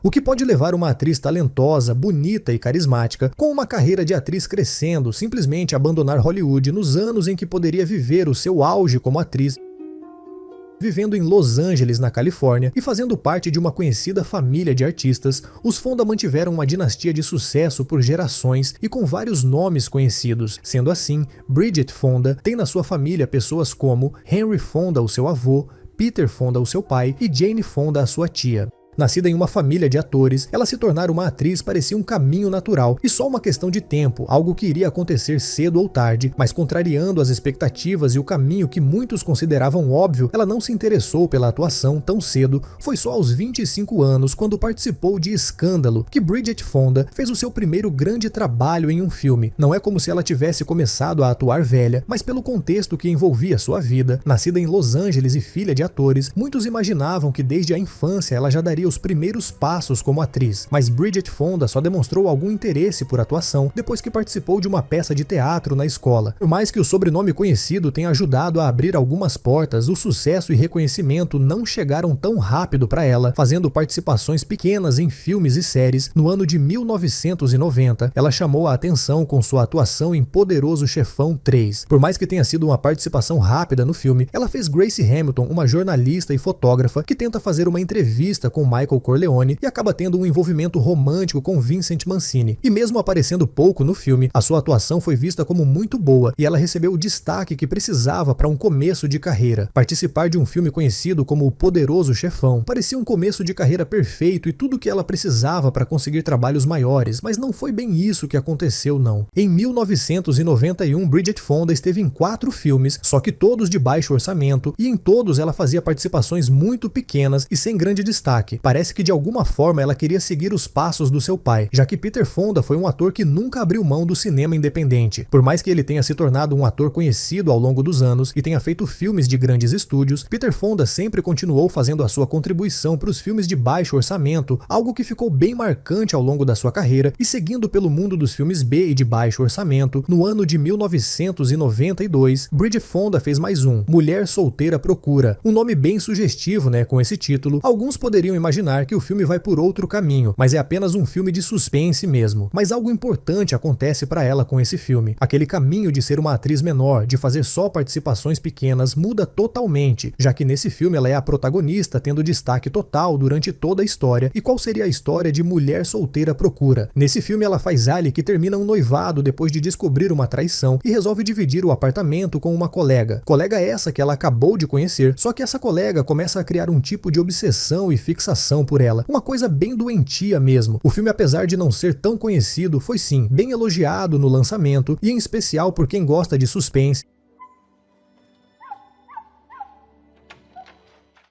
O que pode levar uma atriz talentosa, bonita e carismática, com uma carreira de atriz crescendo, simplesmente abandonar Hollywood nos anos em que poderia viver o seu auge como atriz, vivendo em Los Angeles, na Califórnia, e fazendo parte de uma conhecida família de artistas. Os Fonda mantiveram uma dinastia de sucesso por gerações e com vários nomes conhecidos. Sendo assim, Bridget Fonda tem na sua família pessoas como Henry Fonda, o seu avô, Peter Fonda, o seu pai, e Jane Fonda, a sua tia. Nascida em uma família de atores, ela se tornar uma atriz parecia um caminho natural e só uma questão de tempo, algo que iria acontecer cedo ou tarde, mas contrariando as expectativas e o caminho que muitos consideravam óbvio, ela não se interessou pela atuação tão cedo. Foi só aos 25 anos, quando participou de Escândalo, que Bridget Fonda fez o seu primeiro grande trabalho em um filme. Não é como se ela tivesse começado a atuar velha, mas pelo contexto que envolvia sua vida. Nascida em Los Angeles e filha de atores, muitos imaginavam que desde a infância ela já daria os primeiros passos como atriz, mas Bridget Fonda só demonstrou algum interesse por atuação depois que participou de uma peça de teatro na escola. Por mais que o sobrenome conhecido tenha ajudado a abrir algumas portas, o sucesso e reconhecimento não chegaram tão rápido para ela, fazendo participações pequenas em filmes e séries. No ano de 1990, ela chamou a atenção com sua atuação em Poderoso Chefão 3. Por mais que tenha sido uma participação rápida no filme, ela fez Grace Hamilton, uma jornalista e fotógrafa que tenta fazer uma entrevista com Michael Corleone e acaba tendo um envolvimento romântico com Vincent Mancini. E mesmo aparecendo pouco no filme, a sua atuação foi vista como muito boa e ela recebeu o destaque que precisava para um começo de carreira. Participar de um filme conhecido como O Poderoso Chefão parecia um começo de carreira perfeito e tudo o que ela precisava para conseguir trabalhos maiores, mas não foi bem isso que aconteceu não. Em 1991, Bridget Fonda esteve em 4 filmes, só que todos de baixo orçamento, e em todos ela fazia participações muito pequenas e sem grande destaque. Parece que de alguma forma ela queria seguir os passos do seu pai, já que Peter Fonda foi um ator que nunca abriu mão do cinema independente. Por mais que ele tenha se tornado um ator conhecido ao longo dos anos e tenha feito filmes de grandes estúdios, Peter Fonda sempre continuou fazendo a sua contribuição para os filmes de baixo orçamento, algo que ficou bem marcante ao longo da sua carreira. E seguindo pelo mundo dos filmes B e de baixo orçamento, no ano de 1992, Bridget Fonda fez mais um, Mulher Solteira Procura. Um nome bem sugestivo, né? Com esse título, alguns poderiam imaginar que o filme vai por outro caminho, mas é apenas um filme de suspense mesmo. Mas algo importante acontece para ela com esse filme. Aquele caminho de ser uma atriz menor, de fazer só participações pequenas, muda totalmente, já que nesse filme ela é a protagonista, tendo destaque total durante toda a história. E qual seria a história de Mulher Solteira Procura? Nesse filme ela faz Ali, que termina um noivado depois de descobrir uma traição e resolve dividir o apartamento com uma colega. Colega essa que ela acabou de conhecer, só que essa colega começa a criar um tipo de obsessão e fixação por ela, uma coisa bem doentia mesmo. O filme, apesar de não ser tão conhecido, foi sim bem elogiado no lançamento e em especial por quem gosta de suspense.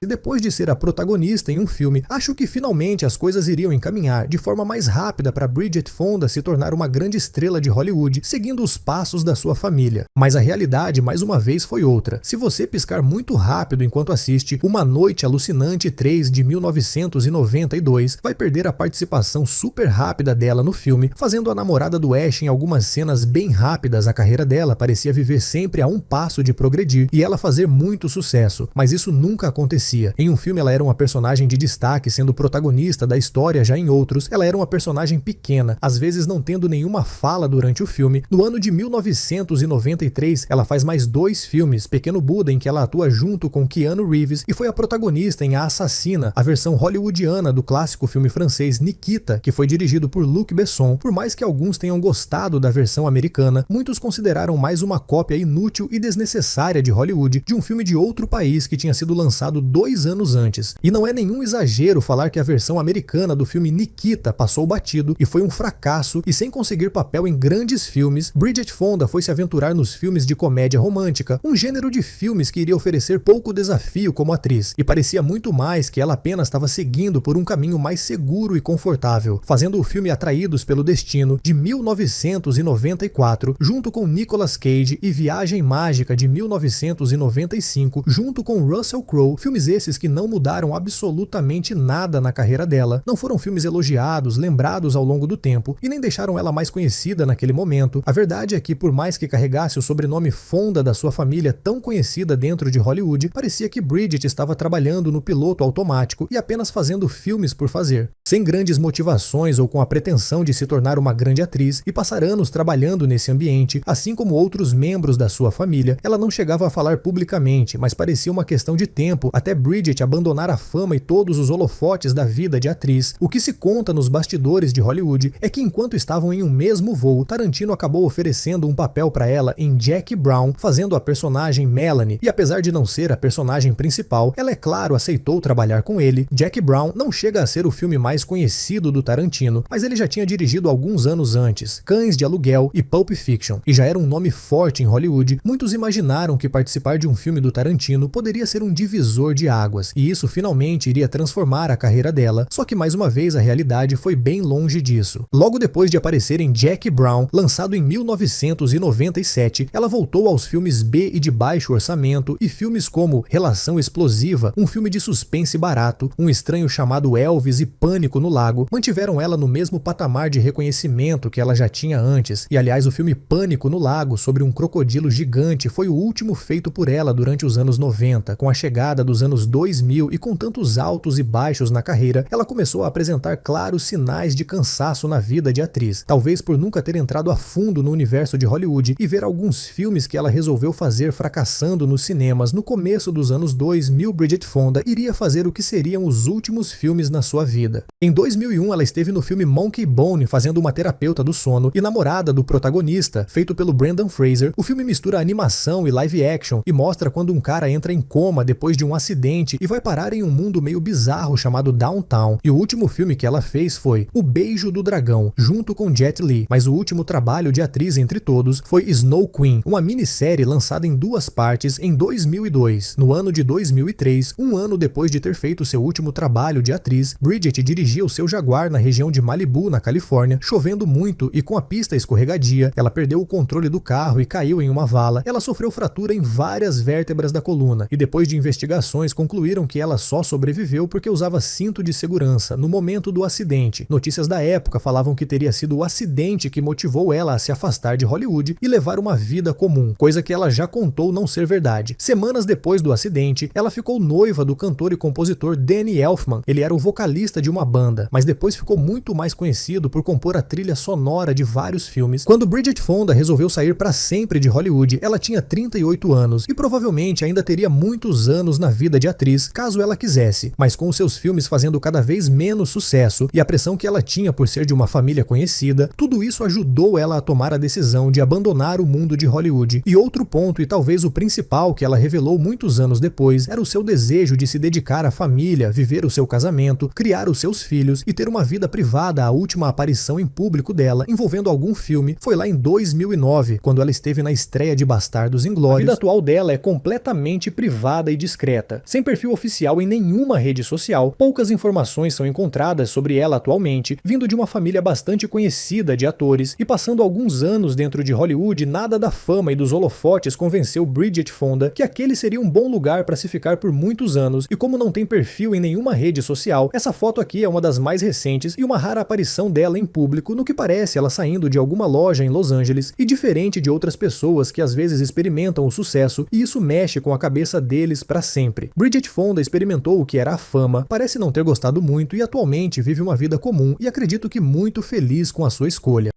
E depois de ser a protagonista em um filme, acho que finalmente as coisas iriam encaminhar de forma mais rápida para Bridget Fonda se tornar uma grande estrela de Hollywood, seguindo os passos da sua família. Mas a realidade, mais uma vez, foi outra. Se você piscar muito rápido enquanto assiste Uma Noite Alucinante 3 de 1992, vai perder a participação super rápida dela no filme, fazendo a namorada do Ash em algumas cenas bem rápidas. A carreira dela parecia viver sempre a um passo de progredir e ela fazer muito sucesso, mas isso nunca aconteceu. Em um filme ela era uma personagem de destaque, sendo protagonista da história, já em outros ela era uma personagem pequena, às vezes não tendo nenhuma fala durante o filme. No ano de 1993 ela faz mais 2 filmes, Pequeno Buda, em que ela atua junto com Keanu Reeves, e foi a protagonista em A Assassina, a versão hollywoodiana do clássico filme francês Nikita, que foi dirigido por Luc Besson. Por mais que alguns tenham gostado da versão americana, muitos consideraram mais uma cópia inútil e desnecessária de Hollywood, de um filme de outro país que tinha sido lançado 2 anos antes. E não é nenhum exagero falar que a versão americana do filme Nikita passou batido e foi um fracasso, e sem conseguir papel em grandes filmes, Bridget Fonda foi se aventurar nos filmes de comédia romântica, um gênero de filmes que iria oferecer pouco desafio como atriz, e parecia muito mais que ela apenas estava seguindo por um caminho mais seguro e confortável, fazendo o filme Atraídos pelo Destino, de 1994, junto com Nicolas Cage, e Viagem Mágica, de 1995, junto com Russell Crowe, filmes filmes esses que não mudaram absolutamente nada na carreira dela, não foram filmes elogiados, lembrados ao longo do tempo e nem deixaram ela mais conhecida naquele momento. A verdade é que, por mais que carregasse o sobrenome Fonda da sua família tão conhecida dentro de Hollywood, parecia que Bridget estava trabalhando no piloto automático e apenas fazendo filmes por fazer, sem grandes motivações ou com a pretensão de se tornar uma grande atriz e passar anos trabalhando nesse ambiente, assim como outros membros da sua família. Ela não chegava a falar publicamente, mas parecia uma questão de tempo até Bridget abandonar a fama e todos os holofotes da vida de atriz. O que se conta nos bastidores de Hollywood é que enquanto estavam em um mesmo voo, Tarantino acabou oferecendo um papel para ela em Jackie Brown, fazendo a personagem Melanie, e apesar de não ser a personagem principal, ela, é claro, aceitou trabalhar com ele. Jackie Brown não chega a ser o filme mais conhecido do Tarantino, mas ele já tinha dirigido alguns anos antes Cães de Aluguel e Pulp Fiction, e já era um nome forte em Hollywood. Muitos imaginaram que participar de um filme do Tarantino poderia ser um divisor de águas, e isso finalmente iria transformar a carreira dela, só que mais uma vez a realidade foi bem longe disso. Logo depois de aparecer em Jackie Brown, lançado em 1997, ela voltou aos filmes B e de baixo orçamento e filmes como Relação Explosiva, um filme de suspense barato, Um Estranho Chamado Elvis e Pânico no Lago, mantiveram ela no mesmo patamar de reconhecimento que ela já tinha antes. E aliás, o filme Pânico no Lago, sobre um crocodilo gigante, foi o último feito por ela durante os anos 90. Com a chegada dos anos 2000 e com tantos altos e baixos na carreira, ela começou a apresentar claros sinais de cansaço na vida de atriz, talvez por nunca ter entrado a fundo no universo de Hollywood e ver alguns filmes que ela resolveu fazer fracassando nos cinemas. No começo dos anos 2000, Bridget Fonda iria fazer o que seriam os últimos filmes na sua vida. Em 2001, ela esteve no filme Monkey Bone fazendo uma terapeuta do sono e namorada do protagonista, feito pelo Brendan Fraser. O filme mistura animação e live action e mostra quando um cara entra em coma depois de um acidente e vai parar em um mundo meio bizarro chamado Downtown. E o último filme que ela fez foi O Beijo do Dragão, junto com Jet Li, mas o último trabalho de atriz entre todos foi Snow Queen, uma minissérie lançada em 2 partes em 2002. No ano de 2003, um ano depois de ter feito seu último trabalho de atriz, Bridget dirigia o seu Jaguar na região de Malibu, na Califórnia, chovendo muito e com a pista escorregadia. Ela perdeu o controle do carro e caiu em uma vala. Ela sofreu fratura em várias vértebras da coluna e depois de investigações concluíram que ela só sobreviveu porque usava cinto de segurança no momento do acidente. Notícias da época falavam que teria sido o acidente que motivou ela a se afastar de Hollywood e levar uma vida comum, coisa que ela já contou não ser verdade. Semanas depois do acidente, ela ficou noiva do cantor e compositor Danny Elfman. Ele era o vocalista de uma banda, mas depois ficou muito mais conhecido por compor a trilha sonora de vários filmes. Quando Bridget Fonda resolveu sair para sempre de Hollywood, ela tinha 38 anos e provavelmente ainda teria muitos anos na vida de atriz, caso ela quisesse, mas com os seus filmes fazendo cada vez menos sucesso e a pressão que ela tinha por ser de uma família conhecida, tudo isso ajudou ela a tomar a decisão de abandonar o mundo de Hollywood. E outro ponto, e talvez o principal que ela revelou muitos anos depois, era o seu desejo de se dedicar à família, viver o seu casamento, criar os seus filhos e ter uma vida privada. A última aparição em público dela envolvendo algum filme foi lá em 2009, quando ela esteve na estreia de Bastardos Inglórios. A vida atual dela é completamente privada e discreta, sem perfil oficial em nenhuma rede social. Poucas informações são encontradas sobre ela atualmente, vindo de uma família bastante conhecida de atores e passando alguns anos dentro de Hollywood. Nada da fama e dos holofotes convenceu Bridget Fonda que aquele seria um bom lugar para se ficar por muitos anos, e como não tem perfil em nenhuma rede social, essa foto aqui é uma das mais recentes e uma rara aparição dela em público, no que parece ela saindo de alguma loja em Los Angeles, e diferente de outras pessoas que às vezes experimentam o sucesso e isso mexe com a cabeça deles para sempre. Bridget Fonda experimentou o que era a fama, parece não ter gostado muito e atualmente vive uma vida comum e acredito que muito feliz com a sua escolha.